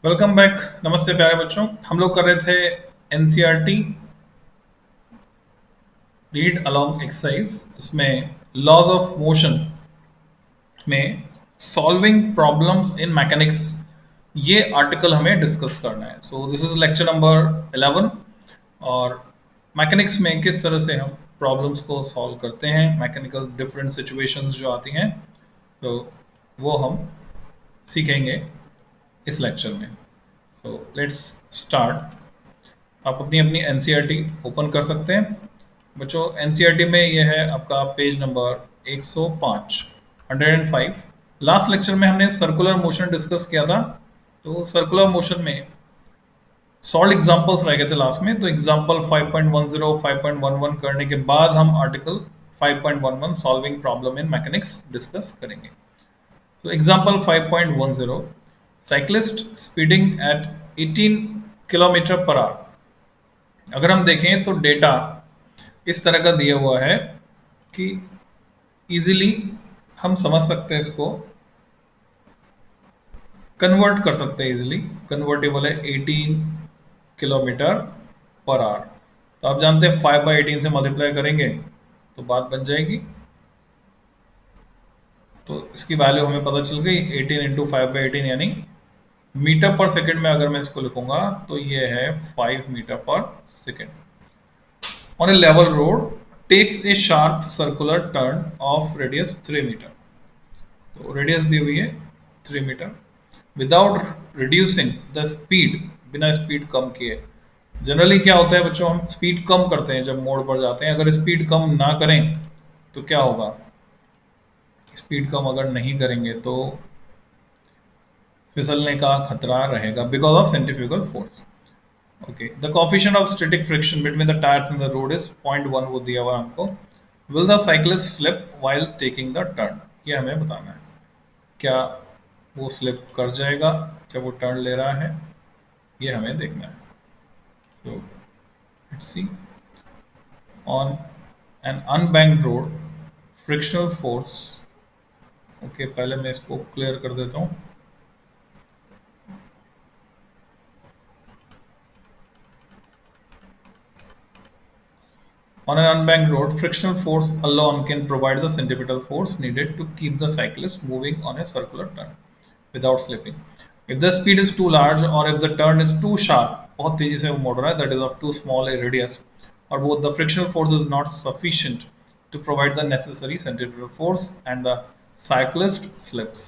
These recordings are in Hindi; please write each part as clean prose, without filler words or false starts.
Welcome back. नमस्ते प्यारे बच्चों, हम लोग कर रहे थे एनसीईआरटी रीड अलोंग एक्सरसाइज। उसमें लॉज ऑफ मोशन में सॉल्विंग प्रॉब्लम्स इन मैकेनिक्स, ये आर्टिकल हमें डिस्कस करना है। So this is lecture number 11। और मैकेनिक्स में किस तरह से हम प्रॉब्लम्स को सॉल्व करते हैं, मैकेनिकल डिफरेंट सिचुएशंस जो आती हैं, तो वो हम सीखेंगे इस लेक्चर में। So let's start. आप अपनी अपनी एनसीईआरटी ओपन कर सकते हैं। बच्चों, एनसीईआरटी में यह है आपका पेज नंबर 105, 105। लास्ट लेक्चर में हमने सर्कुलर मोशन डिस्कस किया था। तो सर्कुलर मोशन में सॉल्व एग्जांपल्स रह गए थे लास्ट में। तो एग्जांपल 5.10, 5.11 करने के बाद हम article 5.11 solving problem in mechanics discuss करेंगे। तो example 5.10, cyclist speeding at 18 kilometre per hour. अगर हम देखें तो डेटा इस तरह का दिया हुआ है कि इजीली हम समझ सकते हैं, इसको कन्वर्ट कर सकते हैं। इजीली कन्वर्टेबल है 18 किलोमीटर पर आवर। तो आप जानते हैं 5/18 से मल्टीप्लाई करेंगे तो बात बन जाएगी। तो इसकी वैल्यू हमें पता चल गई, 18 इंटू 5/18 यानी मीटर पर सेकंड में अगर मैं इसको लिखूंगा तो ये है 5 मीटर पर second. On a level road, takes a sharp circular turn of radius 3 metre. तो रेडियस दी हुई है 3 metre. Without reducing the speed, बिना स्पीड कम किए। जनरली क्या होता है बच्चों, हम स्पीड कम करते हैं जब मोड़ पर जाते हैं। अगर स्पीड कम ना करें तो क्या होगा, स्पीड कम अगर नहीं करेंगे तो फिसलने का खतरा रहेगा because of centrifugal force. Okay, the coefficient of static friction between the tyres in the road is 0.1, वो दिया हुआ हमको। Will the cyclist slip while taking the turn, ये हमें बताना है। क्या वो स्लिप कर जाएगा जब वो टर्न ले रहा है, ये हमें देखना है। तो let's see, on an unbanked road frictional force. Okay, पहले मैं इसको क्लियर कर देता हूँ। On an unbanked road, frictional force alone can provide the centripetal force needed to keep the cyclist moving on a circular turn without slipping. If the speed is too large or if the turn is too sharp, बहुत तेजी से वो मोड़ रहा है, that is of too small a radius, or both the frictional force is not sufficient to provide the necessary centripetal force and the cyclist slips.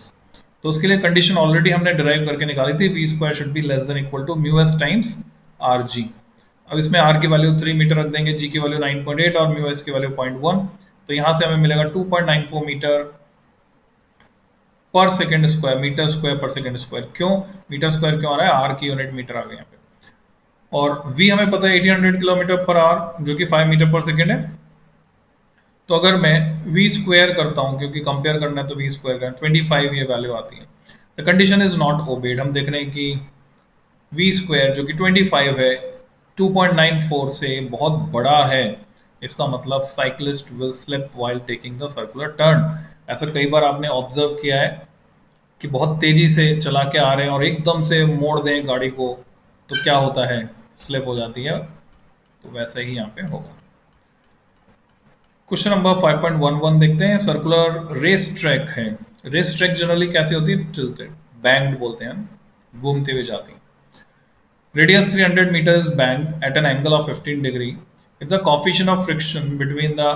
तो उसके लिए कंडीशन ऑलरेडी हमने डिराइव करके निकाली थी, v square should be less than equal to mu S times R G. अब इसमें r की वैल्यू 3 मीटर रख देंगे, g की वैल्यू 9.8 और म्यू एस की वैल्यू 0.1। तो यहाँ से हमें मिलेगा 2.94 मीटर पर सेकंड स्क्वायर, मीटर स्क्वायर पर सेकंड स्क्वायर। क्यों मीटर स्क्वायर क्यों आ रहा है, r की यूनिट मीटर आ गई यहाँ पे। और v हमें पता है 1800 किलोमीटर पर आवर, जो कि 5 मीटर पर सेकंड है। तो अगर मैं v स्क्वायर करता हूँ, क्योंकि कंपेयर करना है तो v स्क्वायर करना, 25 ये वैल्यू आती है। The condition is not obeyed. हम देख रहे हैं कि v स्क्वायर जो कि 25 है 2.94 से बहुत बड़ा है। इसका मतलब cyclist will slip while taking the circular turn. ऐसा कई बार आपने ऑब्जर्व किया है कि बहुत तेजी से चला के आ रहे हैं और एकदम से मोड़ दें गाड़ी को तो क्या होता है, स्लिप हो जाती है। तो वैसा ही यहाँ पे होगा। क्वेश्चन नंबर 5.11 देखते हैं। सर्कुलर रेस ट्रैक है। रेस ट्रैक जनरली कैसी होती है, टिल्टेड, बैंक्ड बोलते हैं, घूमते हुए जाती है। Radius 300 meters band at an angle of 15 degree. If the coefficient of friction between the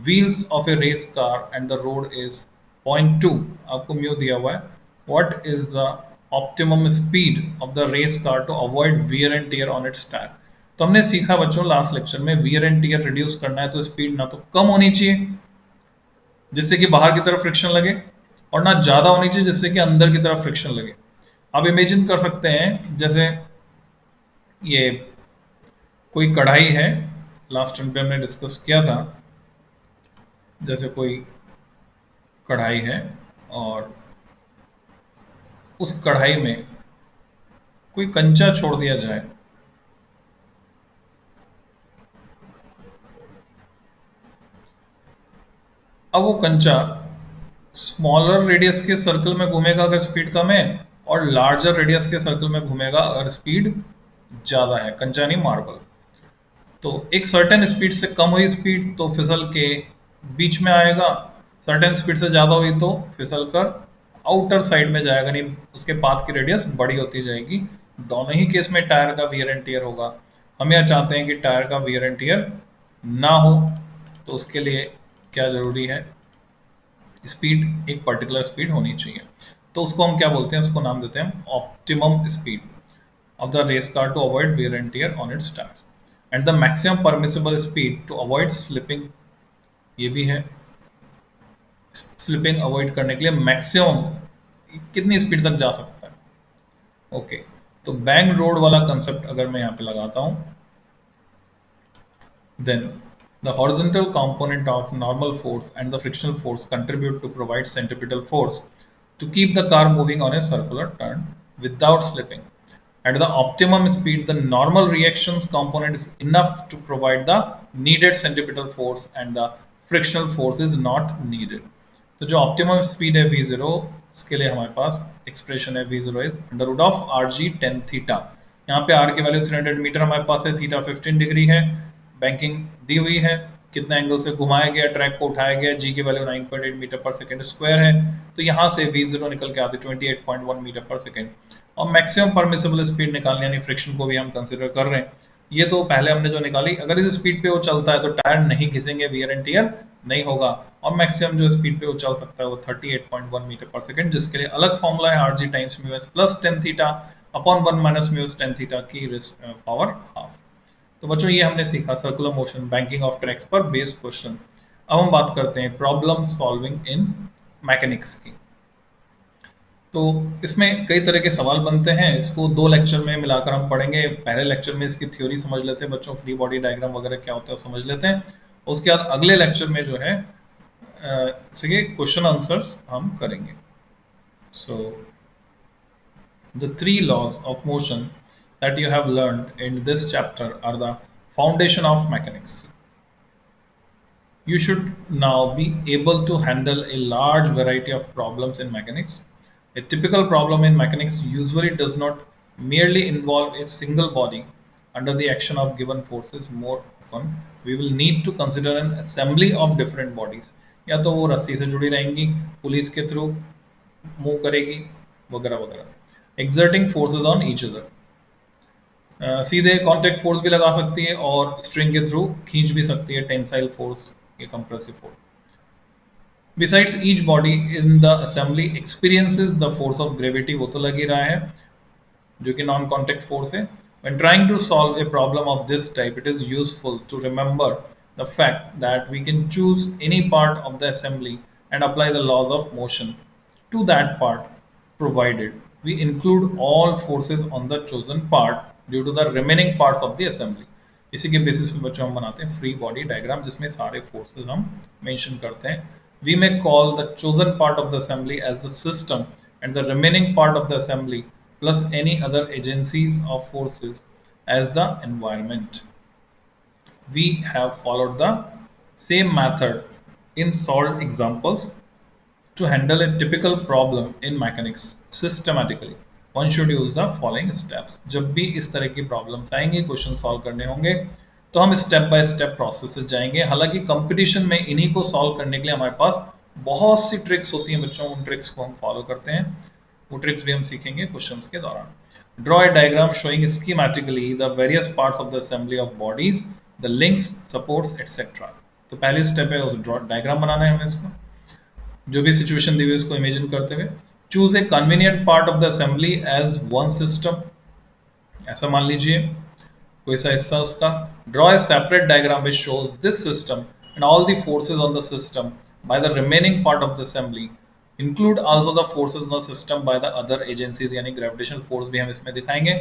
wheels of a race car and the road is 0.2, आपको म्यू दिया हुआ है, what is the optimum speed of the race car to avoid wear and tear on its tire? तो हमने सीखा बच्चों लास्ट लेक्चर में, wear and tear रिड्यूस करना है तो स्पीड ना तो कम होनी चाहिए जिससे कि बाहर की तरफ फ्रिक्शन लगे, और ना ज्यादा होनी चाहिए जिससे कि अंदर की तरफ फ्रिक्शन लगे। आप इमेजिन कर सकते हैं जैसे ये कोई कढ़ाई है, लास्ट टाइम पे हमने डिस्कस किया था, जैसे कोई कढ़ाई है और उस कढ़ाई में कोई कंचा छोड़ दिया जाए, अब वो कंचा स्मॉलर रेडियस के सर्कल में घूमेगा अगर स्पीड कम है, और लार्जर रेडियस के सर्कल में घूमेगा अगर स्पीड ज़्यादा है, कंचा नहीं मार्बल। तो एक सर्टेन स्पीड से कम हुई स्पीड तो फिसल के बीच में आएगा, सर्टेन स्पीड से ज़्यादा हुई तो फिसल कर आउटर साइड में जाएगा, नहीं उसके पाथ की रेडियस बड़ी होती जाएगी। दोनों ही केस में टायर का वियर एंड टियर होगा। हम यह चाहते हैं कि टायर का वियर एंड टियर ना हो, तो उसके लिए क्या जरूरी है, स्पीड एक पर्टिकुलर स्पीड होनी चाहिए। तो उसको हम क्या बोलते हैं, उसको नाम देते हैं optimum speed of the race car to avoid wear and tear on its tires and the maximum permissible speed to avoid slipping, ये भी है स्लिपिंग अवॉइड करने के लिए मैक्सिमम कितनी स्पीड तक जा सकता है। ओके, तो बैंक रोड वाला कंसेप्ट अगर मैं यहाँ पे लगाता हूँ, then the horizontal component of normal force and the frictional force contribute to provide centripetal force to keep the car moving on a circular turn without slipping. At the optimum speed, the normal reactions component is enough to provide the needed centripetal force and the frictional force is not needed. तो जो ऑप्टिमम स्पीड है v0, उसके लिए हमारे पास एक्सप्रेशन है v0 is under root of rg tan theta. यहाँ पे r की वैल्यू 300 मीटर हमारे पास है, थीटा 15 डिग्री है, बैंकिंग दी हुई है, कितने एंगल से घुमाया गया, ट्रैक को उठाया गया, जी की वैल्यू 9.8 मीटर पर सेकेंड स्क्वायर है। तो यहाँ से v0 निकल के आते 28.1 मीटर पर सेकेंड। और मैक्सिमम परमिसिबल स्पीड निकालनी, यानी फ्रिक्शन को भी हम कंसिडर कर रहे हैं। ये तो पहले हमने जो निकाली, अगर इस स्पीड पे वो चलता है तो टायर नहीं घिसेंगे, वियर एंड टियर नहीं होगा। और मैक्सिमम जो स्पीड पे वो चल सकता है वो 38.1 मीटर पर सेकेंड, जिसके लिए अलग फॉर्मूला है rg times mu S plus tan theta upon 1 minus mu S tan theta की पावर हाफ। तो बच्चों ये हमने सीखा circular motion, banking of tracks पर बेस्ड क्वेश्चन। अब हम बात करते हैं प्रॉब्लम सॉल्विंग इन मैकेनिक्स की। तो इसमें कई तरह के सवाल बनते हैं, इसको दो लेक्चर में मिलाकर हम पढ़ेंगे। पहले लेक्चर में इसकी थ्योरी समझ लेते हैं बच्चों, फ्री बॉडी डायग्राम वगैरह क्या होता है वो समझ लेते हैं। उसके बाद अगले लेक्चर में जो है इसके क्वेश्चन आंसर्स हम करेंगे। So the three laws of motion that you have learned in this chapter are the foundation of mechanics. You should now be able to handle a large variety of problems in mechanics. A typical problem in mechanics usually does not merely involve a single body under the action of given forces. More often, we will need to consider an assembly of different bodies. या तो वो रस्सी से जुड़ी रहेंगी, पुलिस के थ्रू मूव करेगी वगैरह वगैरह, exerting forces on each other. सीधे कॉन्टेक्ट फोर्स भी लगा सकती है और स्ट्रिंग के थ्रू खींच भी सकती है, टेंसाइल फोर्स या compressive force. Besides each body in the assembly experiences the force of gravity, वो तो लग ही रहा है, जो कि नॉन कॉन्टेक्ट फोर्स है। When trying to solve a problem of this type, it is useful to remember the fact that we can choose any part of the assembly and apply the laws of motion to that part, provided we include all forces on the chosen part due to the remaining parts of the assembly. इसी के बेसिस पे बच्चों हम बनाते हैं फ्री बॉडी डायग्राम, जिसमें सारे फोर्सेस हम मेंशन करते हैं। We may call the chosen part of the assembly as the system and the remaining part of the assembly plus any other agencies of forces as the environment. We have followed the same method in solved examples to handle a typical problem in mechanics systematically. One should use the following steps. जब भी इस तरह की प्रॉब्लम्स आएंगी, क्वेश्चन सॉल्व करने होंगे, तो हम स्टेप बाय स्टेप प्रोसेस से जाएंगे। हालांकि कंपटीशन में इन्हीं को सॉल्व करने के लिए हमारे पास बहुत सी ट्रिक्स होती हैं बच्चों, उन ट्रिक्स को हम फॉलो करते हैं, वो ट्रिक्स भी हम सीखेंगे क्वेश्चंस के दौरान। Draw a diagram showing schematically the various parts of the assembly of bodies, the links, supports, etc. तो पहली स्टेप है उस ड्रॉ डायग्राम बनाना है हमें इसको, जो भी सिचुएशन दी हुई उसको इमेजिन करते हुए। Choose a convenient part of the assembly as one system, ऐसा मान लीजिए कोई सा हिस्सा उसका। Draw a separate diagram which shows this system and all the forces on the system by the remaining part of the assembly, include also the forces on the system by the other agencies, यानी ग्रेविटेशनल फोर्स भी हम इसमें दिखाएंगे।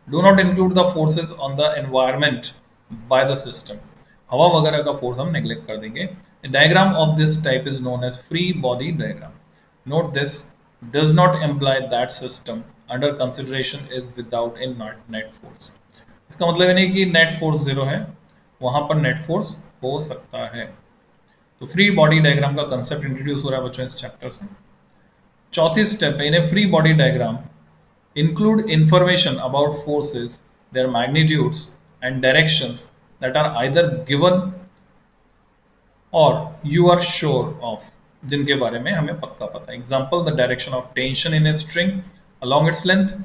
Do not include the forces on the environment by the system, हवा वगैरह का फोर्स हम नेग्लेक्ट कर देंगे। A diagram of this type is known as free body diagram. Note this does not imply that system under consideration is without a net force. इसका मतलब ये नहीं कि नेट फोर्स जीरो है, वहां पर नेट फोर्स हो सकता है। तो फ्री बॉडी डायग्राम का कंसेप्ट इंट्रोड्यूस हो रहा है बच्चों इस चैप्टर से। चौथी स्टेप है, in a free body diagram include information about forces, their magnitudes and directions that are either given और you are sure of, जिनके बारे में हमें पक्का पता है. Example, the direction of tension in a string along its length.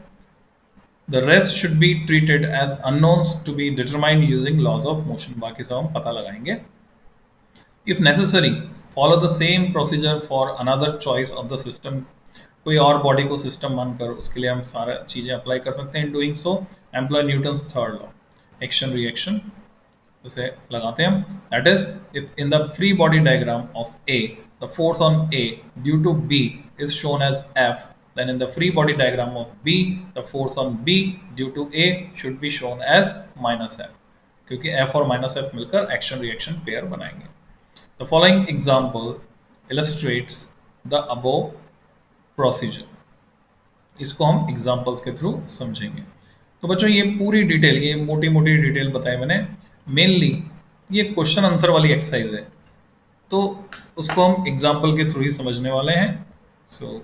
The rest should be treated as unknowns to be determined using laws of motion. बाकी सब हम पता लगाएंगे. If necessary, follow the same procedure for another choice of the system. कोई और बॉडी को सिस्टम मानकर उसके लिए हम सारा चीजें अप्लाई कर सकते हैं. In doing so employ Newton's third law, action reaction, उसे लगाते हैं हम. That is, if in the free body diagram of A the force on A due to B is shown as F, then in the free body diagram of B, the force on B due to A should be shown as minus F, क्योंकि F और minus F मिलकर एक्शन रिएक्शन पेयर बनाएंगे. The following example illustrates the above procedure. इसको हम एग्जाम्पल्स के थ्रू समझेंगे. तो बच्चों ये पूरी डिटेल, ये मोटी मोटी डिटेल बताई मैंने. मेनली ये क्वेश्चन आंसर वाली एक्सरसाइज है, तो उसको हम एग्जाम्पल के थ्रू ही समझने वाले हैं. सो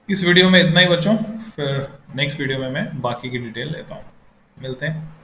इस वीडियो में इतना ही बच्चों. फिर नेक्स्ट वीडियो में मैं बाकी की डिटेल लेता हूँ. मिलते हैं.